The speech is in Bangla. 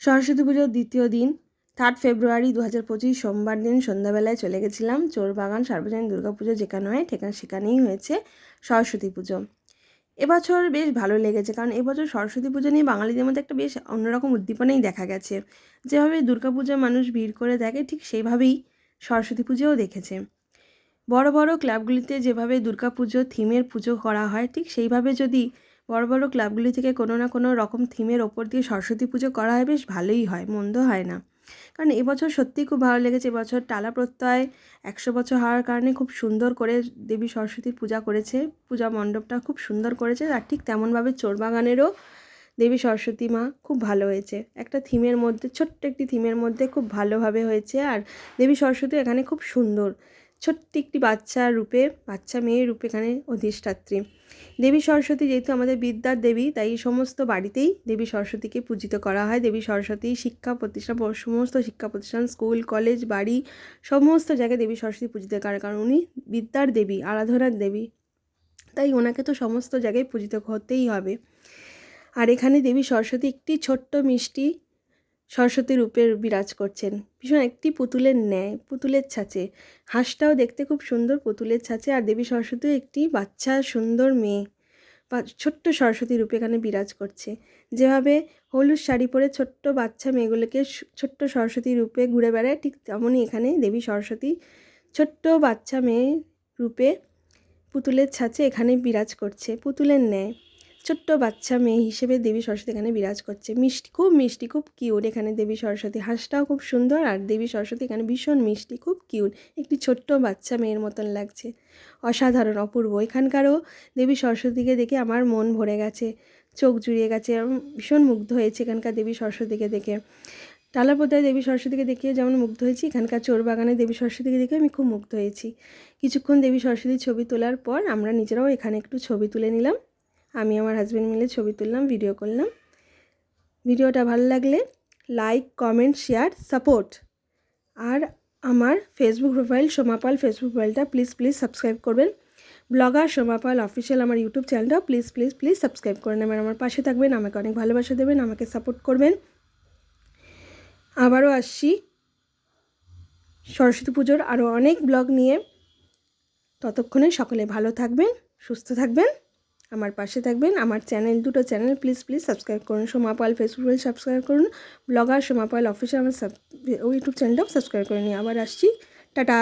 সরস্বতী পুজোর দ্বিতীয় দিন 3 ফেব্রুয়ারি 2025 সোমবার দিন সন্ধ্যাবেলায় চলে গেছিলাম চোরবাগান সার্বজনীন দুর্গাপুজো যেখানে হয় সেখানেই হয়েছে সরস্বতী পুজো। এবছর বেশ ভালো লেগেছে, কারণ এবছর সরস্বতী পুজো নিয়ে বাঙালিদের মধ্যে একটা বেশ অন্যরকম উদ্দীপনাই দেখা গেছে। যেভাবে দুর্গাপুজোয় মানুষ ভিড় করে দেখে, ঠিক সেইভাবেই সরস্বতী পুজোও দেখেছে। বড় বড় ক্লাবগুলিতে যেভাবে দুর্গাপুজো থিমের পুজো করা হয়, ঠিক সেইভাবে যদি বড় বড় ক্লাবগুলি থেকে কোনো না কোনো রকম থিমের ওপর দিয়ে সরস্বতী পুজো করা হয়, বেশ ভালোই হয়, মন্দ হয় না। কারণ এবছর সত্যিই খুব ভালো লেগেছে। এবছর টালা প্রত্যয় 100 বছর হওয়ার কারণে খুব সুন্দর করে দেবী সরস্বতীর পূজা করেছে। পূজা মণ্ডপটা খুব সুন্দর করেছে, আর ঠিক তেমনভাবে চোরবাগানেরও দেবী সরস্বতী মা খুব ভালো হয়েছে। একটা থিমের মধ্যে, ছোট্ট একটি থিমের মধ্যে খুব ভালোভাবে হয়েছে। আর দেবী সরস্বতী এখানে খুব সুন্দর, ছোট্ট একটি বাচ্চা মেয়ের রূপে এখানে অধিষ্ঠাত্রী। দেবী সরস্বতী যেহেতু আমাদের বিদ্যার দেবী, তাই সমস্ত বাড়িতেই দেবী সরস্বতীকে পূজিত করা হয়। দেবী সরস্বতী শিক্ষা প্রতিষ্ঠান, সমস্ত শিক্ষা প্রতিষ্ঠান, স্কুল, কলেজ, বাড়ি, সমস্ত জায়গায় দেবী সরস্বতী পূজিত করে, কারণ উনি বিদ্যার দেবী, আরাধনার দেবী, তাই ওনাকে তো সমস্ত জায়গায় পূজিত হতেই হবে। আর এখানে দেবী সরস্বতী একটি ছোট্ট মিষ্টি সরস্বতী রূপে বিরাজ করছেন, ভীষণ একটি পুতুলের ন্যায়, পুতুলের ছাঁচে। হাঁসটাও দেখতে খুব সুন্দর পুতুলের ছাঁচে। আর দেবী সরস্বতীও একটি বাচ্চা সুন্দর মেয়ে বা ছোট্ট সরস্বতী রূপে এখানে বিরাজ করছে। যেভাবে হলুদ শাড়ি পরে ছোট্ট বাচ্চা মেয়েগুলোকে ছোট্ট সরস্বতী রূপে ঘুরে বেড়ায়, ঠিক তেমনই এখানে দেবী সরস্বতী ছোট্ট বাচ্চা মেয়ে রূপে পুতুলের ছাঁচে এখানে বিরাজ করছে, পুতুলের ন্যায় ছোট্ট বাচ্চা মেয়ে হিসেবে দেবী সরস্বতী এখানে বিরাজ করছে। মিষ্টি, খুব কিউট এখানে দেবী সরস্বতী। হাঁসটাও খুব সুন্দর, আর দেবী সরস্বতী এখানে ভীষণ মিষ্টি, খুব কিউট, একটি ছোট্ট বাচ্চা মেয়ের মতন লাগছে। অসাধারণ, অপূর্ব। এখানকারও দেবী সরস্বতীকে দেখে আমার মন ভরে গেছে, চোখ জুড়িয়ে গেছে, আমি ভীষণ মুগ্ধ হয়েছে এখানকার দেবী সরস্বতীকে দেখে। টালাপোতায় দেবী সরস্বতীকে দেখিয়ে যেমন মুগ্ধ হয়েছি, এখানকার চোরবাগানে দেবী সরস্বতীকে দেখে আমি খুব মুগ্ধ হয়েছি। কিছুক্ষণ দেবী সরস্বতীর ছবি তোলার পর আমরা নিজেরাও এখানে একটু ছবি তুলে নিলাম। আমি আমার হাজব্যান্ড মিলে ছবি তুললাম, ভিডিও করলাম। ভিডিওটা ভালো লাগলে লাইক, কমেন্ট, শেয়ার, সাপোর্ট। আর আমার ফেসবুক প্রোফাইল সোমাপাল ফেসবুক প্রোফাইলটা প্লিজ সাবস্ক্রাইব করবেন। ব্লগার সোমাপাল অফিসিয়াল আমার ইউটিউব চ্যানেলটাও প্লিজ সাবস্ক্রাইব করে নেবেন। আমার পাশে থাকবেন, আমাকে অনেক ভালোবাসা দেবেন, আমাকে সাপোর্ট করবেন। আবারও আসছি সরস্বতী পুজোর আরও অনেক ব্লগ নিয়ে। ততক্ষণে সকলে ভালো থাকবেন, সুস্থ থাকবেন, আমার পাশে থাকবেন। আমার দুটো চ্যানেল প্লিজ সাবস্ক্রাইব করুন। সোমাপাল ফেসবুক পেজ সাবস্ক্রাইব করুন, ব্লগার সোমাপাল অফিসিয়াল আমার ইউটিউব চ্যানেলটাও সাবস্ক্রাইব করে নিই। আবার আসছি, টাটা।